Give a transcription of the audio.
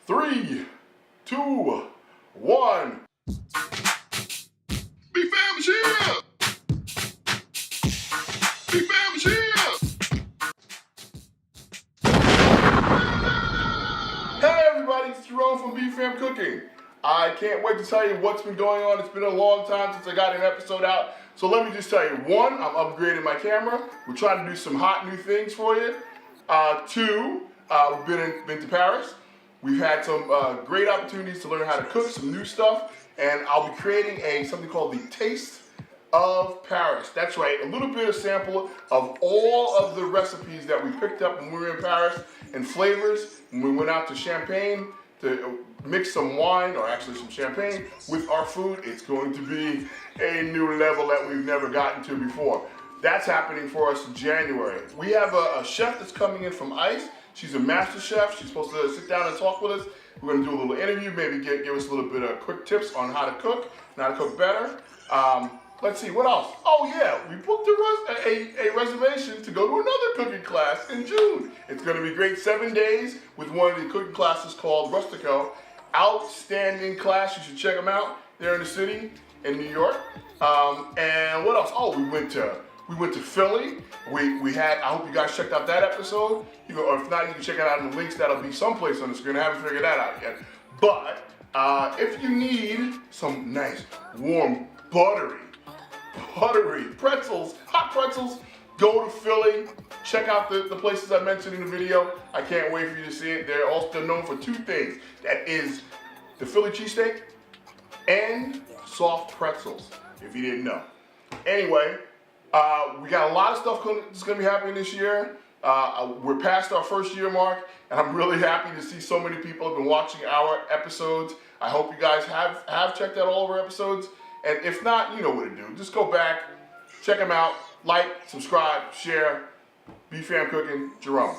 3, 2, 1. Big Fam is here! Big Fam is here! Hey everybody, it's Jerome from Big Fam Cooking. I can't wait to tell you what's been going on. It's been a long time since I got an episode out. So let me just tell you, 1, I'm upgrading my camera. We're trying to do some hot new things for you. 2, we've been to Paris. We've had some great opportunities to learn how to cook, some new stuff, and I'll be creating something called the Taste of Paris. That's right, a little bit of sample of all of the recipes that we picked up when we were in Paris and flavors when we went out to Champagne to mix some wine, or actually some champagne, with our food. It's going to be a new level that we've never gotten to before. That's happening for us in January. We have a chef that's coming in from ICE. She's a master chef. She's supposed to sit down and talk with us. We're going to do a little interview, maybe give us a little bit of quick tips on how to cook and how to cook better. Let's see, what else? Oh yeah, we booked a reservation to go to another cooking class in June. It's going to be great. 7 days with one of the cooking classes called Rustico. Outstanding class. You should check them out. They're in the city in New York. And what else? Oh, we went to Philly. We had, I hope you guys checked out that episode. Or if not, you can check it out in the links. That'll be someplace on the screen. I haven't figured that out yet. But if you need some nice, warm, buttery pretzels, hot pretzels, go to Philly. Check out the places I mentioned in the video. I can't wait for you to see it. They're also known for 2 things. That is the Philly cheesesteak and soft pretzels, if you didn't know. Anyway, we got a lot of stuff that's going to be happening this year. We're past our first year mark, and I'm really happy to see so many people have been watching our episodes. I hope you guys have checked out all of our episodes. And if not, you know what to do. Just go back, check them out, like, subscribe, share. Big Fam Cooking, Jerome.